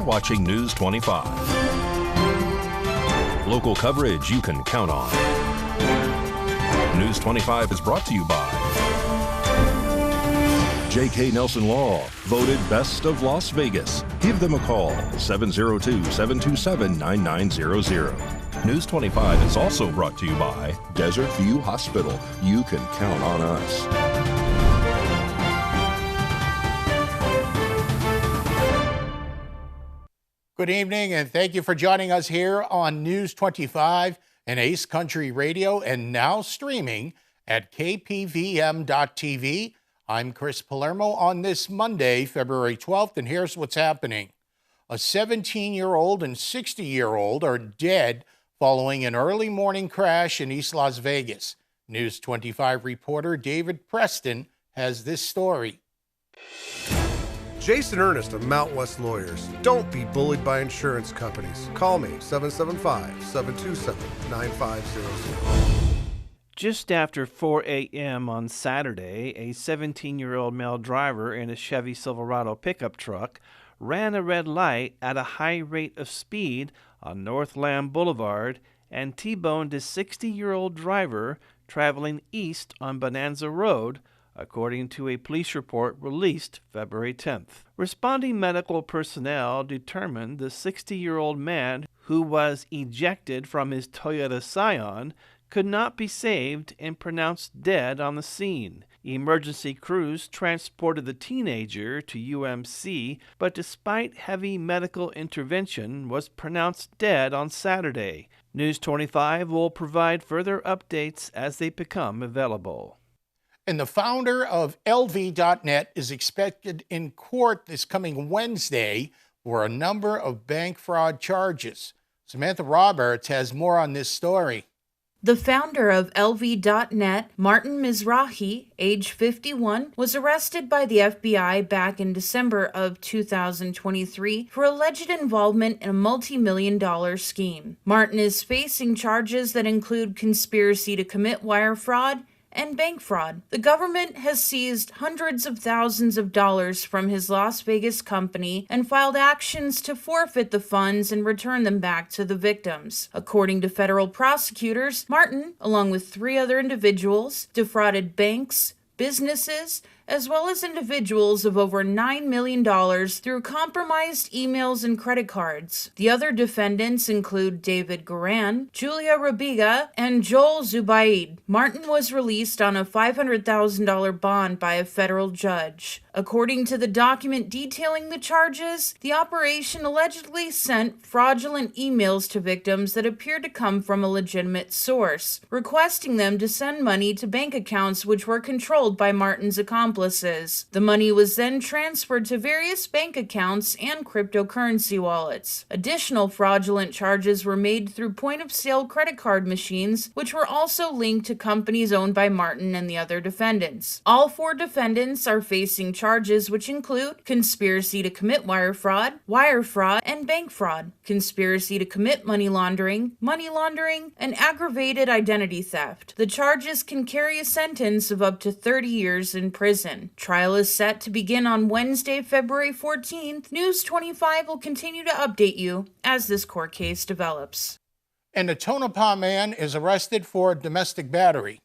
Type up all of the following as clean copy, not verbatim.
watching News 25. Local coverage you can count on. News 25 is brought to you by J.K. Nelson Law, voted Best of Las Vegas. Give them a call, 702-727-9900. News 25 is also brought to you by Desert View Hospital. You can count on us. Good evening, and thank you for joining us here on News 25 and Ace Country Radio, and now streaming at KPVM.TV. I'm Chris Palermo on this Monday, February 12th, and here's what's happening. A 17-year-old and 60-year-old are dead following an early morning crash in East Las Vegas. News 25 reporter David Preston has this story. Jason Ernest of Mount West Lawyers. Don't be bullied by insurance companies. Call me, 775-727-9500. Just after 4 a.m. on Saturday, a 17-year-old male driver in a Chevy Silverado pickup truck ran a red light at a high rate of speed on North Lamb Boulevard and T-boned a 60-year-old driver traveling east on Bonanza Road, according to a police report released February 10th. Responding medical personnel determined the 60-year-old man, who was ejected from his Toyota Scion, could not be saved and pronounced dead on the scene. Emergency crews transported the teenager to UMC, but despite heavy medical intervention, was pronounced dead on Saturday. News 25 will provide further updates as they become available. And the founder of LV.net is expected in court this coming Wednesday for a number of bank fraud charges. Samantha Roberts has more on this story. The founder of LV.net, Martin Mizrahi, age 51, was arrested by the FBI back in December of 2023 for alleged involvement in a multi-million-dollar scheme. Martin is facing charges that include conspiracy to commit wire fraud and bank fraud. The government has seized hundreds of thousands of dollars from his Las Vegas company and filed actions to forfeit the funds and return them back to the victims. According to federal prosecutors, Martin, along with 3 other individuals, defrauded banks, businesses, as well as individuals of over $9 million through compromised emails and credit cards. The other defendants include David Guran, Julia Rabiga, and Joel Zubaid. Martin was released on a $500,000 bond by a federal judge. According to the document detailing the charges, the operation allegedly sent fraudulent emails to victims that appeared to come from a legitimate source, requesting them to send money to bank accounts which were controlled by Martin's accomplices. The money was then transferred to various bank accounts and cryptocurrency wallets. Additional fraudulent charges were made through point-of-sale credit card machines, which were also linked to companies owned by Martin and the other defendants. All 4 defendants are facing charges which include conspiracy to commit wire fraud, and bank fraud, conspiracy to commit money laundering, and aggravated identity theft. The charges can carry a sentence of up to 30 years in prison. Trial is set to begin on Wednesday, February 14th. News 25 will continue to update you as this court case develops. And a Tonopah man is arrested for domestic battery.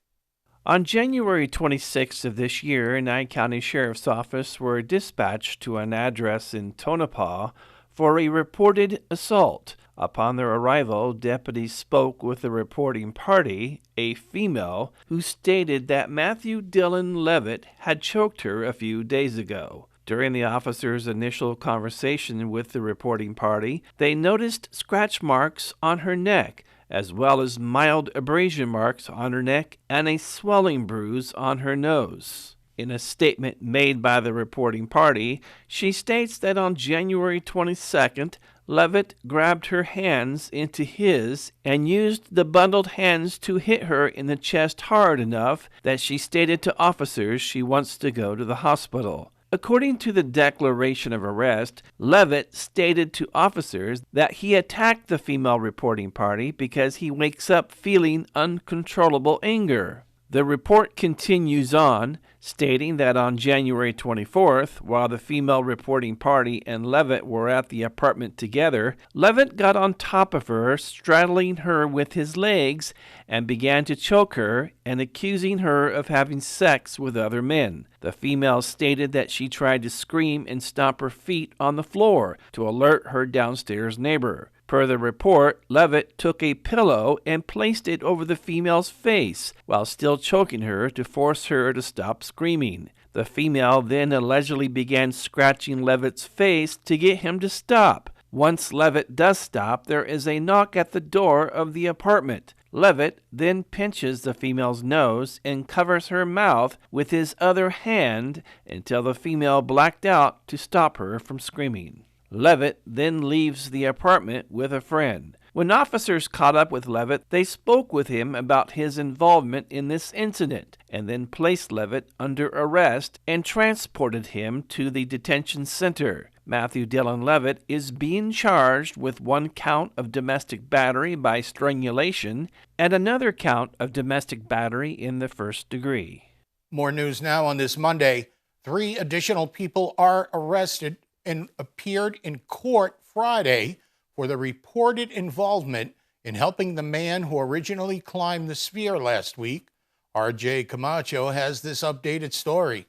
On January 26th of this year, Nye County Sheriff's Office were dispatched to an address in Tonopah for a reported assault. Upon their arrival, deputies spoke with the reporting party, a female, who stated that Matthew Dylan Levitt had choked her a few days ago. During the officers' initial conversation with the reporting party, they noticed scratch marks on her neck, as well as mild abrasion marks on her neck and a swelling bruise on her nose. In a statement made by the reporting party, she states that on January 22nd, Levitt grabbed her hands into his and used the bundled hands to hit her in the chest hard enough that she stated to officers she wants to go to the hospital. According to the declaration of arrest, Levitt stated to officers that he attacked the female reporting party because he wakes up feeling uncontrollable anger. The report continues on, stating that on January 24th, while the female reporting party and Levitt were at the apartment together, Levitt got on top of her, straddling her with his legs, and began to choke her and accusing her of having sex with other men. The female stated that she tried to scream and stomp her feet on the floor to alert her downstairs neighbor. Per the report, Levitt took a pillow and placed it over the female's face while still choking her to force her to stop screaming. The female then allegedly began scratching Levitt's face to get him to stop. Once Levitt does stop, there is a knock at the door of the apartment. Levitt then pinches the female's nose and covers her mouth with his other hand until the female blacked out to stop her from screaming. Levitt then leaves the apartment with a friend. When officers caught up with Levitt, they spoke with him about his involvement in this incident and then placed Levitt under arrest and transported him to the detention center. Matthew Dillon Levitt is being charged with 1 count of domestic battery by strangulation and another count of domestic battery in the first degree. More news now on this Monday. 3 additional people are arrested and appeared in court Friday for the reported involvement in helping the man who originally climbed the sphere last week. RJ Camacho has this updated story.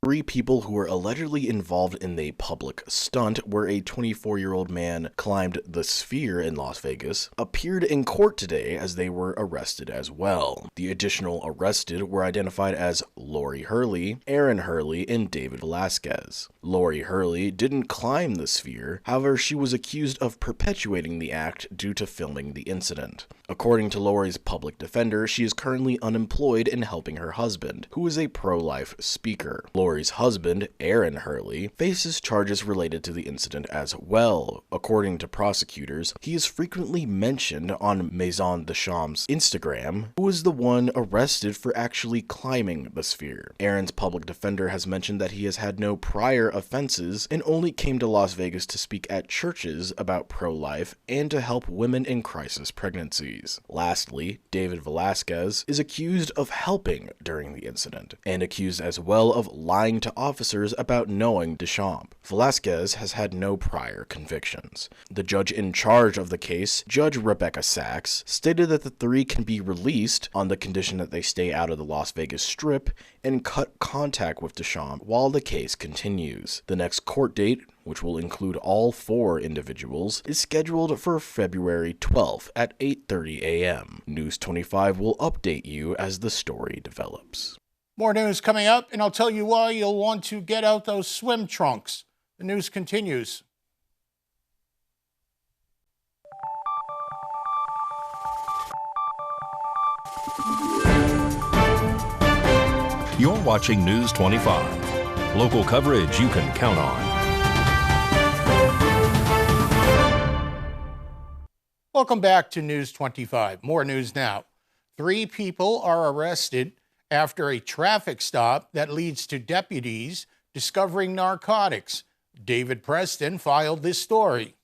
3 people who were allegedly involved in a public stunt where a 24-year-old man climbed the sphere in Las Vegas appeared in court today as they were arrested as well. The additional arrested were identified as Lori Hurley, Aaron Hurley, and David Velasquez. Lori Hurley didn't climb the sphere, however she was accused of perpetuating the act due to filming the incident. According to Lori's public defender, she is currently unemployed and helping her husband, who is a pro-life speaker. Lori's husband, Aaron Hurley, faces charges related to the incident as well. According to prosecutors, he is frequently mentioned on Maison Deschamps' Instagram, who was the one arrested for actually climbing the sphere. Aaron's public defender has mentioned that he has had no prior offenses and only came to Las Vegas to speak at churches about pro-life and to help women in crisis pregnancies. Lastly, David Velasquez is accused of helping during the incident and accused as well of lying to officers about knowing Deschamps. Velasquez has had no prior convictions. The judge in charge of the case, Judge Rebecca Sachs, stated that the 3 can be released on the condition that they stay out of the Las Vegas Strip and cut contact with Deschamps while the case continues. The next court date, which will include all 4 individuals, is scheduled for February 12th at 8:30 a.m. News 25 will update you as the story develops. More news coming up, and I'll tell you why you'll want to get out those swim trunks. The news continues. You're watching News 25. Local coverage you can count on. Welcome back to News 25. More news now. 3 people are arrested after a traffic stop that leads to deputies discovering narcotics. David Preston filed this story.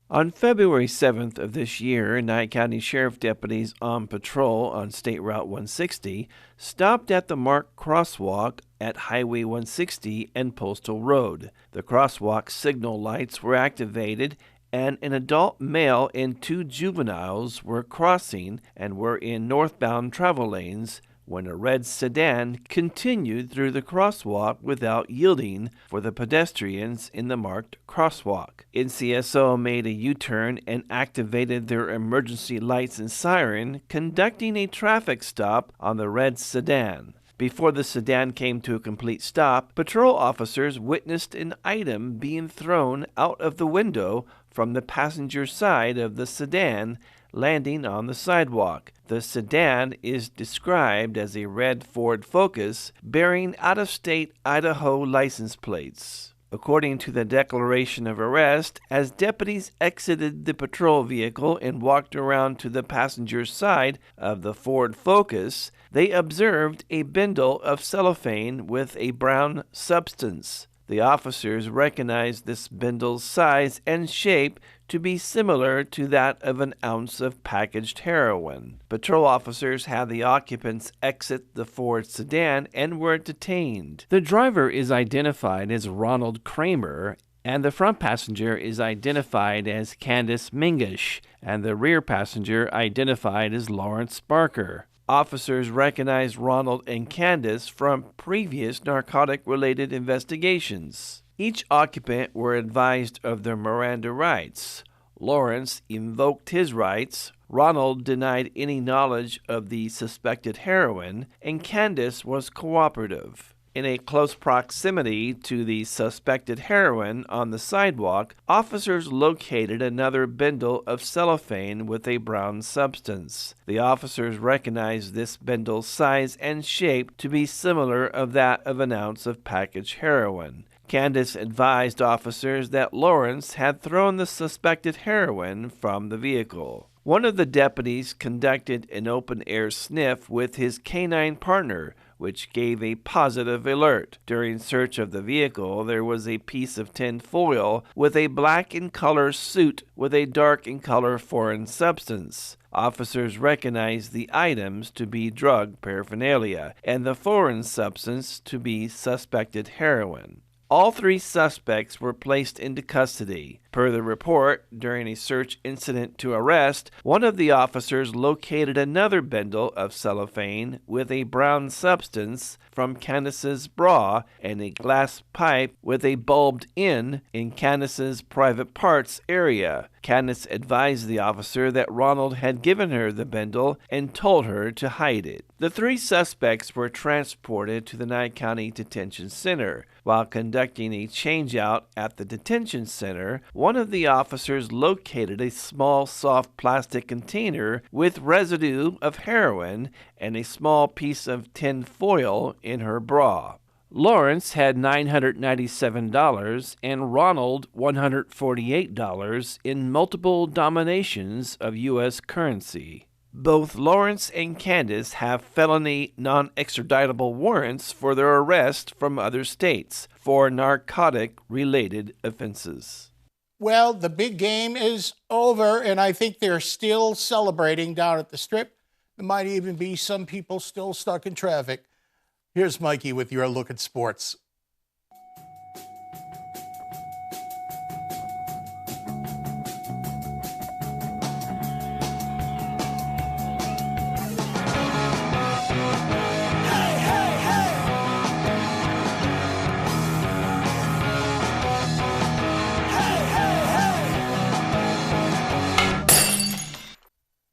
On February 7th of this year, Nye County Sheriff deputies on patrol on State Route 160 stopped at the marked crosswalk at Highway 160 and Postal Road. The crosswalk signal lights were activated and an adult male and 2 juveniles were crossing and were in northbound travel lanes when a red sedan continued through the crosswalk without yielding for the pedestrians in the marked crosswalk. NCSO made a U-turn and activated their emergency lights and siren, conducting a traffic stop on the red sedan. Before the sedan came to a complete stop, patrol officers witnessed an item being thrown out of the window from the passenger side of the sedan, landing on the sidewalk. The sedan is described as a red Ford Focus bearing out-of-state Idaho license plates. According to the declaration of arrest, as deputies exited the patrol vehicle and walked around to the passenger side of the Ford Focus, they observed a bundle of cellophane with a brown substance. The officers recognized this bundle's size and shape to be similar to that of an ounce of packaged heroin. Patrol officers had the occupants exit the Ford sedan and were detained. The driver is identified as Ronald Kramer, and the front passenger is identified as Candace Mingish, and the rear passenger identified as Lawrence Barker. Officers recognized Ronald and Candace from previous narcotic-related investigations. Each occupant were advised of their Miranda rights. Lawrence invoked his rights, Ronald denied any knowledge of the suspected heroin, and Candace was cooperative. In a close proximity to the suspected heroin on the sidewalk, officers located another bundle of cellophane with a brown substance. The officers recognized this bundle's size and shape to be similar of that of an ounce of packaged heroin. Candace advised officers that Lawrence had thrown the suspected heroin from the vehicle. One of the deputies conducted an open-air sniff with his canine partner, which gave a positive alert. During search of the vehicle, there was a piece of tin foil with a black in color suit with a dark in color foreign substance. Officers recognized the items to be drug paraphernalia and the foreign substance to be suspected heroin. All three suspects were placed into custody. Per the report, during a search incident to arrest, one of the officers located another bundle of cellophane with a brown substance from Candace's bra and a glass pipe with a bulbed in Candace's private parts area. Candace advised the officer that Ronald had given her the bundle and told her to hide it. The three suspects were transported to the Nye County Detention Center. While conducting a changeout at the detention center, one of the officers located a small soft plastic container with residue of heroin and a small piece of tin foil in her bra. Lawrence had $997 and Ronald $148 in multiple denominations of U.S. currency. Both Lawrence and Candace have felony non-extraditable warrants for their arrest from other states for narcotic-related offenses. Well, the big game is over, and I think they're still celebrating down at the Strip. There might even be some people still stuck in traffic. Here's Mikey with your look at sports.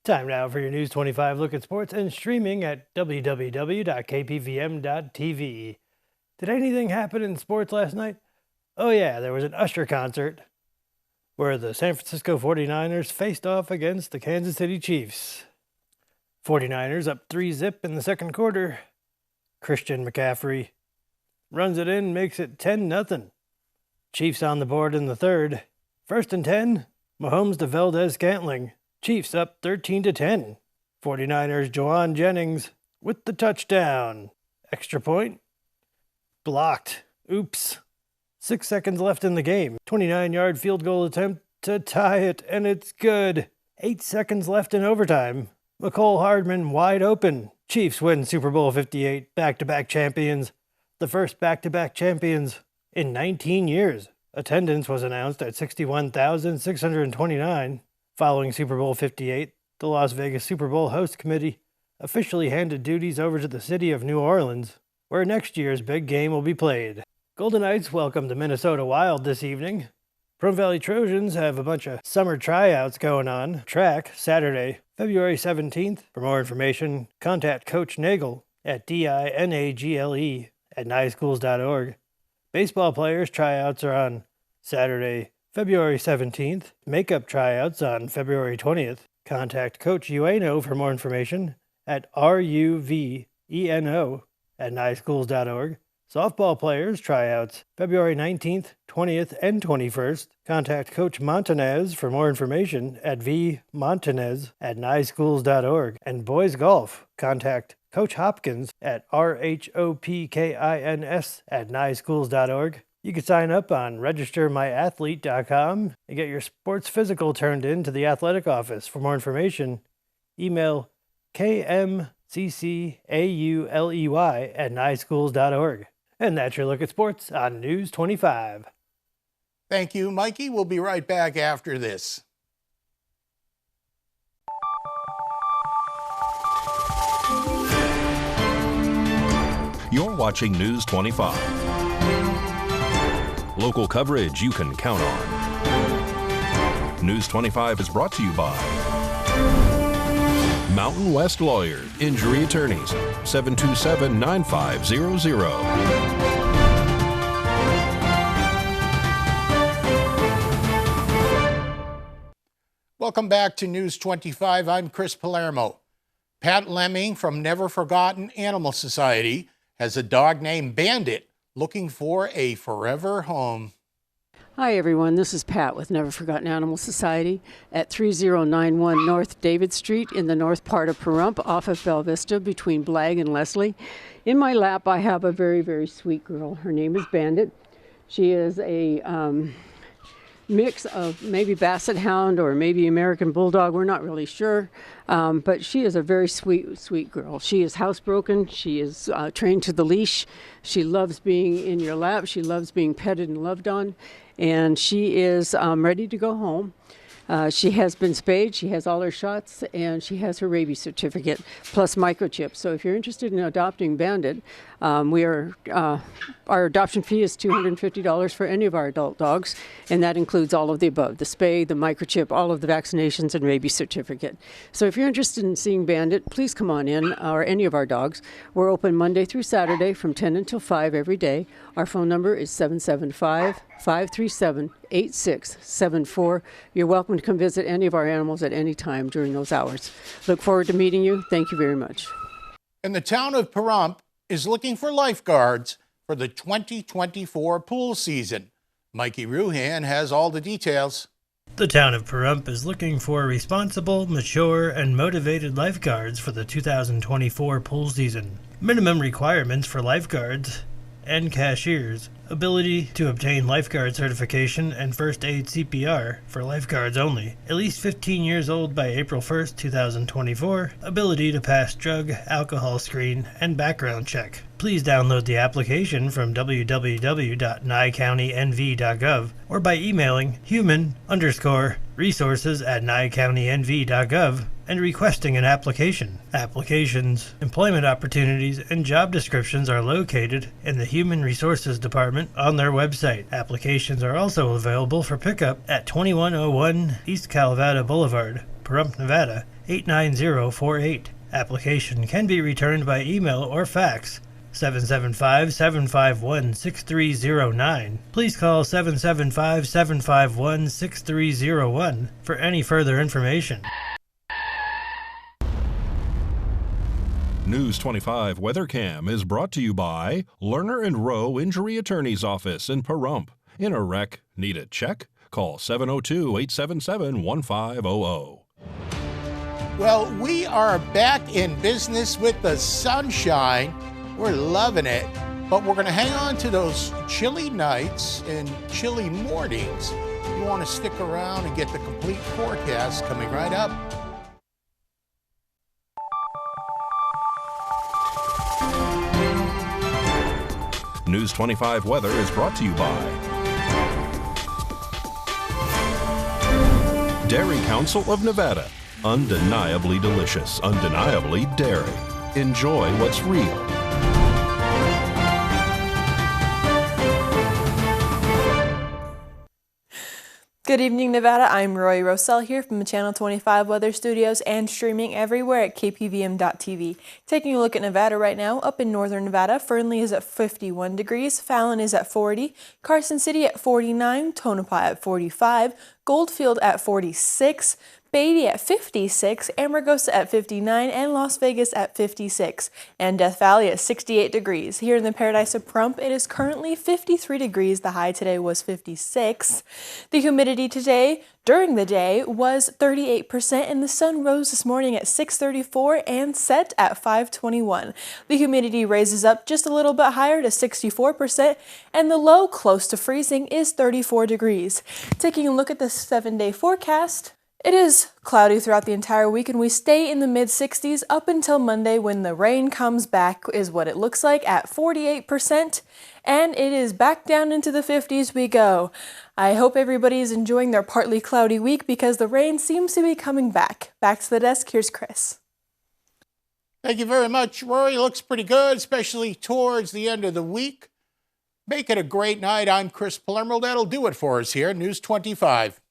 Time now for your News 25 look at sports and streaming at www.kpvm.tv. Did anything happen in sports last night? Oh yeah, there was an Usher concert where the San Francisco 49ers faced off against the Kansas City Chiefs. 49ers up 3-0 in the second quarter. Christian McCaffrey runs it in, makes it 10-0. Chiefs on the board in the third. 1st and 10, Mahomes to Valdez-Scantling. Chiefs up 13-10. 49ers Jawan Jennings with the touchdown. Extra point. Blocked. Oops. 6 seconds left in the game. 29-yard field goal attempt to tie it, and it's good. 8 seconds left in overtime. McCole Hardman wide open. Chiefs win Super Bowl 58. Back-to-back champions. The first back-to-back champions in 19 years. Attendance was announced at 61,629. Following Super Bowl 58, the Las Vegas Super Bowl host committee officially handed duties over to the city of New Orleans, where next year's big game will be played. Golden Knights welcome the Minnesota Wild this evening. Pahrump Valley Trojans have a bunch of summer tryouts going on. Track, Saturday, February 17th. For more information, contact Coach Nagel at DINAGLE@nyeschools.org. Baseball players' tryouts are on Saturday, February 17th. Makeup tryouts on February 20th. Contact Coach Ueno for more information at RUVENO@nyeschools.org. Softball players tryouts February 19th, 20th, and 21st. Contact Coach Montanez for more information at vmontanez@nyeschools.org. And boys golf, contact Coach Hopkins at RHOPKINS@nyeschools.org. You can sign up on registermyathlete.com and get your sports physical turned in to the athletic office. For more information, email kmccauley@nyschools.org. And that's your look at sports on News 25. Thank you, Mikey. We'll be right back after this. You're watching News 25. Local coverage you can count on. News 25 is brought to you by Mountain West Lawyers, Injury Attorneys, 727-9500. Welcome back to News 25. I'm Chris Palermo. Pat Lemming from Never Forgotten Animal Society has a dog named Bandit looking for a forever home. Hi everyone, this is Pat with Never Forgotten Animal Society at 3091 North David Street in the north part of Pahrump off of Bella Vista between Blag and Leslie. In my lap I have a very, very sweet girl. Her name is Bandit. She is a mix of maybe Basset Hound or maybe American Bulldog. We're not really sure, but she is a very sweet, sweet girl. She is housebroken. She is trained to the leash. She loves being in your lap. She loves being petted and loved on, and she is ready to go home. She has been spayed, she has all her shots, and she has her rabies certificate, plus microchips. So if you're interested in adopting Bandit, our adoption fee is $250 for any of our adult dogs, and that includes all of the above, the spay, the microchip, all of the vaccinations, and rabies certificate. So if you're interested in seeing Bandit, please come on in, or any of our dogs. We're open Monday through Saturday from 10 until 5 every day. Our phone number is 775-537-8674. You're welcome to come visit any of our animals at any time during those hours. Look forward to meeting you. Thank you very much. And the town of Pahrump is looking for lifeguards for the 2024 pool season. Mikey Ruhan has all the details. The town of Pahrump is looking for responsible, mature, and motivated lifeguards for the 2024 pool season. Minimum requirements for lifeguards and cashiers: ability to obtain lifeguard certification and first aid CPR for lifeguards only, at least 15 years old by April 1st, 2024, ability to pass drug, alcohol screen, and background check. Please download the application from www.nycountynv.gov or by emailing human_resources@nycountynv.gov and requesting an application. Applications, employment opportunities, and job descriptions are located in the Human Resources Department on their website. Applications are also available for pickup at 2101 East Calvada Boulevard, Pahrump, Nevada, 89048. Application can be returned by email or fax. 775-751-6309. Please call 775-751-6301 for any further information. News 25 WeatherCam is brought to you by Lerner and Rowe Injury Attorney's Office in Pahrump. In a wreck, need a check? Call 702-877-1500. Well, we are back in business with the sunshine. We're loving it, but we're going to hang on to those chilly nights and chilly mornings. You want to stick around and get the complete forecast coming right up. News 25 weather is brought to you by Dairy Council of Nevada. Undeniably delicious, undeniably dairy. Enjoy what's real. Good evening, Nevada. I'm Roy Rosell here from the Channel 25 Weather Studios and streaming everywhere at KPVM.TV. Taking a look at Nevada right now, up in northern Nevada, Fernley is at 51 degrees, Fallon is at 40, Carson City at 49, Tonopah at 45, Goldfield at 46, Beatty at 56, Amargosa at 59, and Las Vegas at 56, and Death Valley at 68 degrees. Here in the Paradise of Pahrump, it is currently 53 degrees. The high today was 56. The humidity today during the day was 38%, and the sun rose this morning at 6:34 and set at 5:21. The humidity raises up just a little bit higher to 64%, and the low close to freezing is 34 degrees. Taking a look at the 7-day forecast, it is cloudy throughout the entire week, and we stay in the mid-60s up until Monday when the rain comes back, is what it looks like, at 48%, and it is back down into the 50s we go. I hope everybody is enjoying their partly cloudy week because the rain seems to be coming back. Back to the desk, here's Chris. Thank you very much, Rory. Looks pretty good, especially towards the end of the week. Make it a great night. I'm Chris Palermo. That'll do it for us here, News 25.